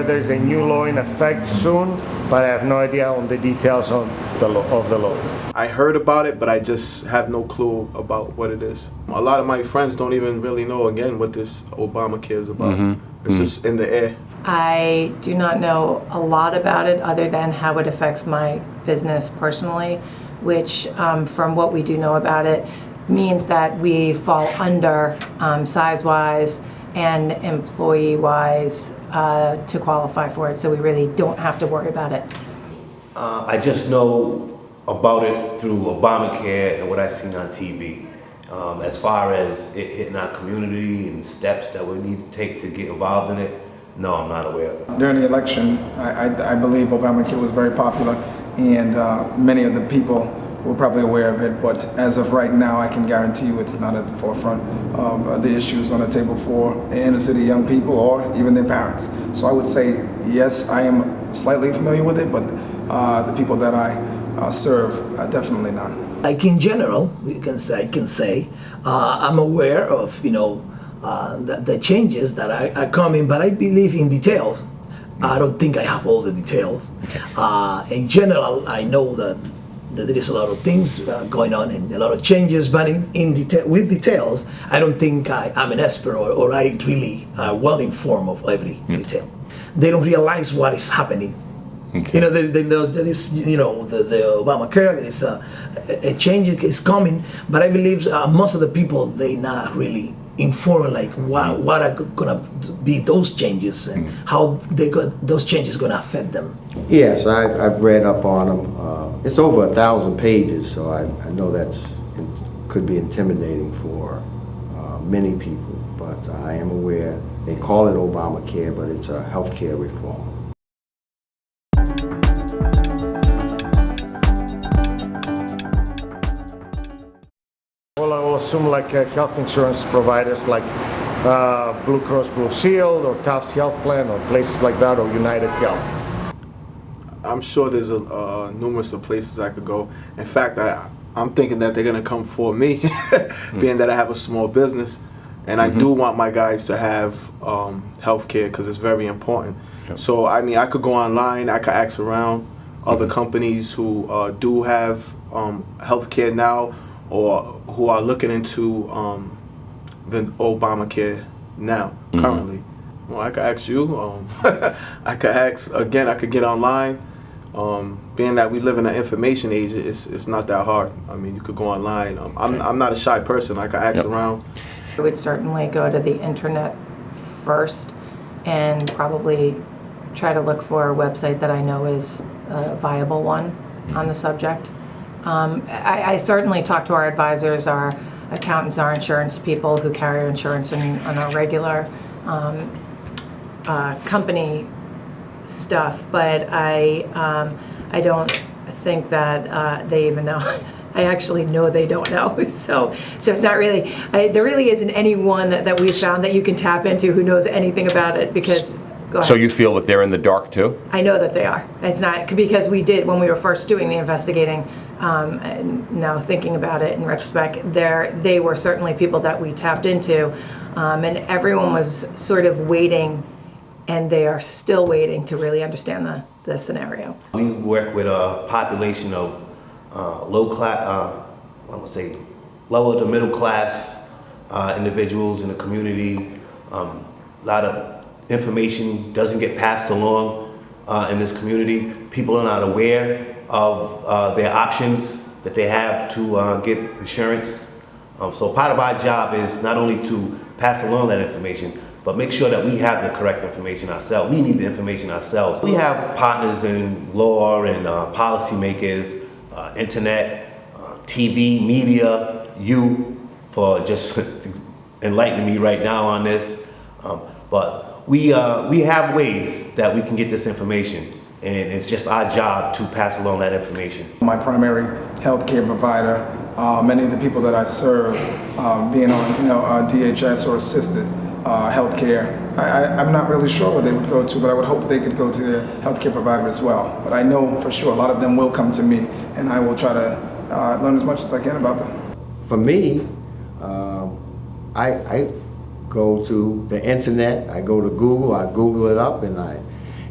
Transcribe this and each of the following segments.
heard there's a new law in effect soon, but I have no idea on the details of the law. I heard about it, but I just have no clue about what it is. A lot of my friends don't even really know, again, what this Obamacare is about. It's just in the air. I do not know a lot about it other than how it affects my business personally, which from what we do know about it means that we fall under size-wise and employee-wise to qualify for it, so we really don't have to worry about it. I just know about it through Obamacare and what I've seen on TV. As far as it hitting our community and steps that we need to take to get involved in it, no, I'm not aware of it. During the election, I believe Obamacare was very popular, and many of the people were probably aware of it, but as of right now, I can guarantee you it's not at the forefront of the issues on the table for inner city young people or even their parents. So I would say, yes, I am slightly familiar with it, but the people that I serve, definitely not. Like in general, I can say, I'm aware of, the changes that are coming, but I believe in details. I don't think I have all the details. In general, I know that there is a lot of things going on and a lot of changes, but with details, I don't think I'm an expert or I really are well informed of every detail. They don't realize what is happening. Okay. They know there is, the Obamacare, there is a change is coming, but I believe most of the people, they not really informed like what are gonna be those changes and how those changes gonna affect them. Yes, I've read up on them. It's over 1,000 pages, so I know could be intimidating for many people, but I am aware they call it Obamacare, but it's a healthcare reform. Well, I will assume like health insurance providers like Blue Cross Blue Shield or Tufts Health Plan or places like that, or United Health. I'm sure there's numerous of places I could go. In fact, I'm thinking that they're going to come for me, being that I have a small business. And I do want my guys to have health care because it's very important. Yep. So, I mean, I could go online, I could ask around other companies who do have health care now, or who are looking into the Obamacare now, currently. Well, I could ask you, I could ask, again, I could get online. Being that we live in an information age, it's not that hard. I mean, you could go online. I'm not a shy person, I could ask around. I would certainly go to the internet first and probably try to look for a website that I know is a viable one on the subject. I certainly talk to our advisors, our accountants, our insurance people who carry insurance on our regular company stuff, but I don't think that they even know. I actually know they don't know, so it's not really, there really isn't anyone that we've found that you can tap into who knows anything about it, because, go ahead. So you feel that they're in the dark too? I know that they are. It's not, because we did, when we were first doing the investigating, and now thinking about it in retrospect, they were certainly people that we tapped into, and everyone was sort of waiting, and they are still waiting to really understand the scenario. We work with a population of low class, I'm gonna say lower to middle class individuals in the community. A lot of information doesn't get passed along in this community. People are not aware of their options that they have to get insurance. So part of our job is not only to pass along that information, but make sure that we have the correct information ourselves. We need the information ourselves. We have partners in law and policymakers, internet, TV, media, you, for just enlightening me right now on this. But we have ways that we can get this information, and it's just our job to pass along that information. My primary healthcare provider, many of the people that I serve, being on DHS or assisted healthcare, I'm not really sure where they would go to, but I would hope they could go to their healthcare provider as well. But I know for sure a lot of them will come to me, and I will try to learn as much as I can about them. For me, I go to the internet, I go to Google, I Google it up, and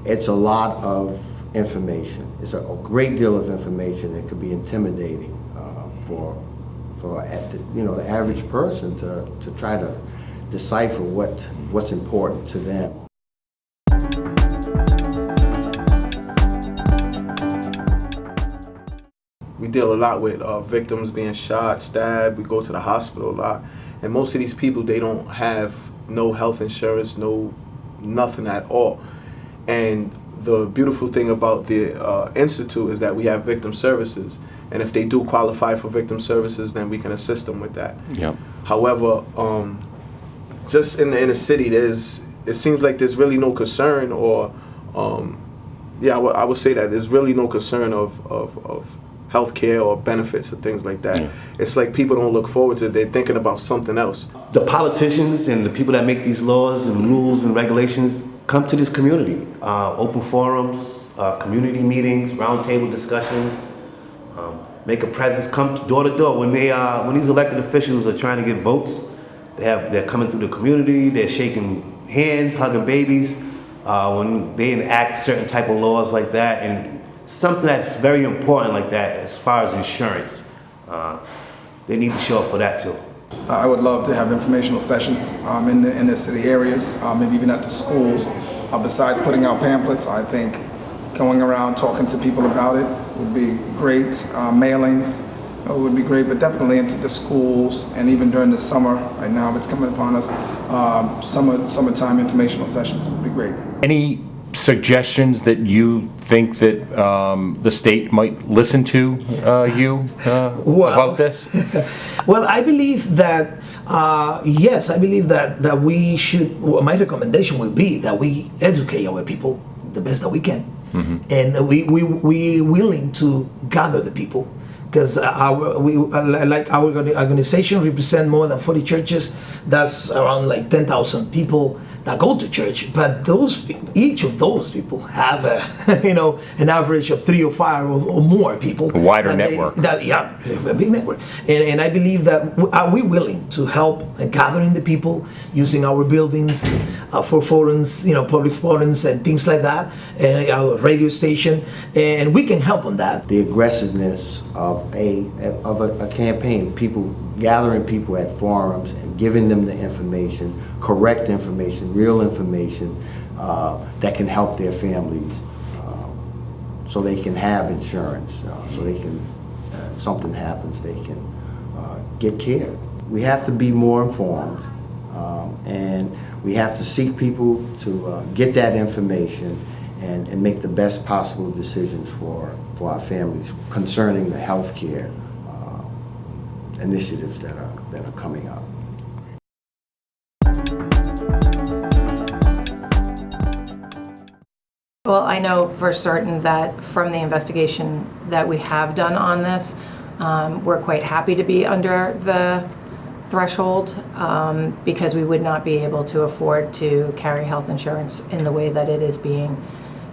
it's a lot of information. It's a great deal of information that could be intimidating for the average person to try to decipher what's important to them. We deal a lot with victims being shot, stabbed. We go to the hospital a lot, and most of these people, they don't have no health insurance, nothing at all. And the beautiful thing about the Institute is that we have victim services, and if they do qualify for victim services, then we can assist them with that. Yep. However, just in the inner city, it seems like there's really no concern, or I would say that there's really no concern of healthcare or benefits and things like that. Yeah. It's like people don't look forward to it. They're thinking about something else. The politicians and the people that make these laws and rules and regulations come to this community. Open forums, community meetings, roundtable discussions, make a presence, come door to door. When these elected officials are trying to get votes, they're coming through the community, they're shaking hands, hugging babies. When they enact certain type of laws like that, and something that's very important like that as far as insurance, they need to show up for that too. I would love to have informational sessions in the city areas, maybe even at the schools. Besides putting out pamphlets, I think going around talking to people about it would be great. Mailings would be great, but definitely into the schools, and even during the summer, right now it's coming upon us, summertime informational sessions would be great. Any suggestions that you think that the state might listen to about this? Well, I believe that yes, I believe that we should. Well, my recommendation will be that we educate our people the best that we can, and we willing to gather the people, because our organization represent more than 40 churches. That's around like 10,000 people that go to church, but each of those people have an average of 3 or 5 or more people. A wider network. A big network. And I believe that are we willing to help gathering the people, using our buildings for forums, public forums and things like that, and our radio station, and we can help on that. The aggressiveness of a campaign, people gathering people at forums and giving them the information, correct information, real information that can help their families, so they can have insurance, so they can, if something happens, they can get care. We have to be more informed, and we have to seek people to get that information and make the best possible decisions for our families concerning the health care initiatives that are coming up. Well, I know for certain that from the investigation that we have done on this, we're quite happy to be under the threshold because we would not be able to afford to carry health insurance in the way that it is being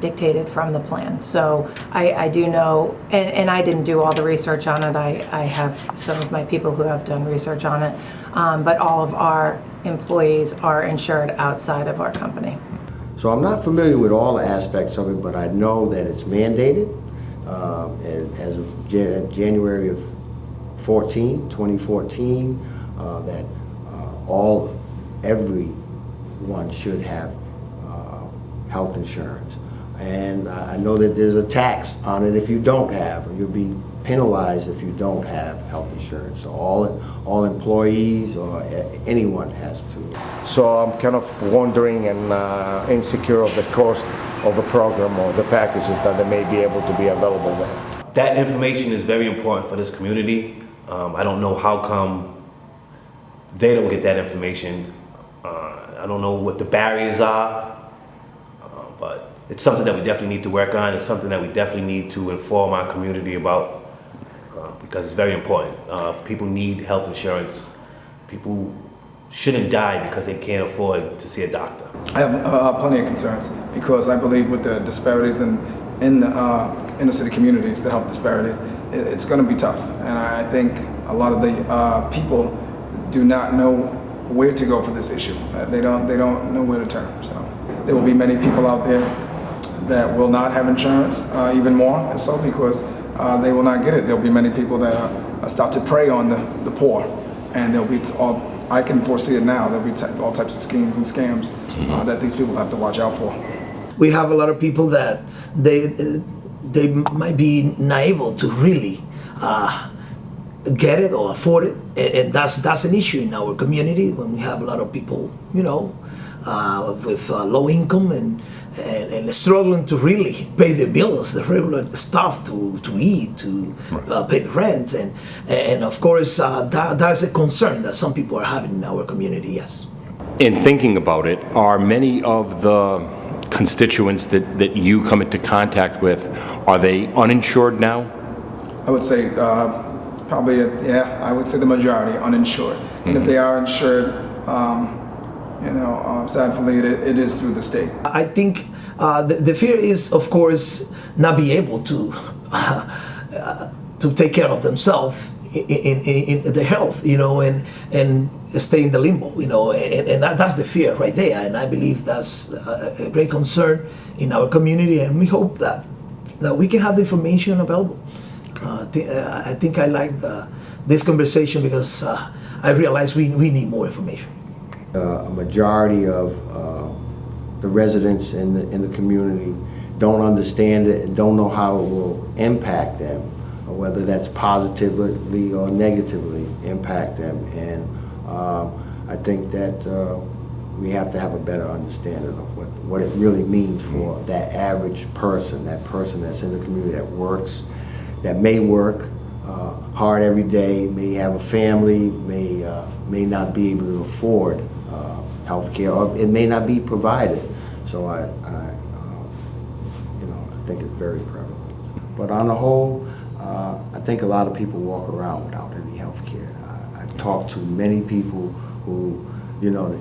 dictated from the plan. So I do know, and I didn't do all the research on it. I have some of my people who have done research on it, but all of our employees are insured outside of our company. So I'm not familiar with all aspects of it, but I know that it's mandated as of January of 2014, that everyone should have health insurance. And I know that there's a tax on it if you don't have, or you'll be penalized if you don't have health insurance. So all employees or anyone has to. So I'm kind of wondering and insecure of the cost of the program or the packages that they may be able to be available there. That information is very important for this community. I don't know how come they don't get that information. I don't know what the barriers are, but it's something that we definitely need to work on. It's something that we definitely need to inform our community about because it's very important. People need health insurance. People shouldn't die because they can't afford to see a doctor. I have plenty of concerns because I believe with the disparities in the inner city communities, the health disparities, it's going to be tough. And I think a lot of the people do not know where to go for this issue. They don't know where to turn. So there will be many people out there that will not have insurance even more, and so because they will not get it. There'll be many people that start to prey on the poor, and there'll be I can foresee it now. There'll be all types of schemes and scams that these people have to watch out for. We have a lot of people that they might be naive to really get it or afford it, and that's an issue in our community when we have a lot of people, you know, with low income and struggling to really pay their bills, the regular stuff to eat, to pay the rent, and of course that's a concern that some people are having in our community. Yes. In thinking about it, are many of the constituents that you come into contact with, are they uninsured now? I would say probably, yeah, I would say the majority are uninsured. And if they are insured, you know, sadly, it is through the state. I think the fear is, of course, not be able to take care of themselves in their health, you know, and stay in the limbo, you know, and that's the fear right there. And I believe that's a great concern in our community, and we hope that we can have the information available. I think I like this conversation because I realize we need more information. A majority of the residents in the community don't understand it and don't know how it will impact them, or whether that's positively or negatively impact them. And I think that we have to have a better understanding of what it really means for that average person, that person that's in the community that works, that may work hard every day, may have a family, may not be able to afford health care, or it may not be provided. So I think it's very prevalent. But on the whole, I think a lot of people walk around without any health care. I've talked to many people who, you know,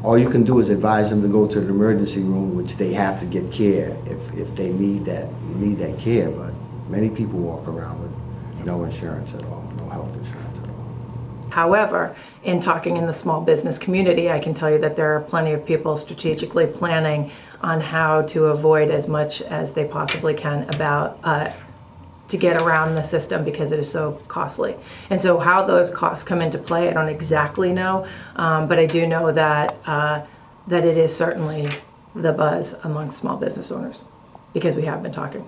all you can do is advise them to go to the emergency room, which they have to get care if they need that care. But many people walk around with no insurance at all, no health insurance at all. However, in talking in the small business community, I can tell you that there are plenty of people strategically planning on how to avoid as much as they possibly can about to get around the system because it is so costly. And so how those costs come into play, I don't exactly know, but I do know that that it is certainly the buzz amongst small business owners because we have been talking.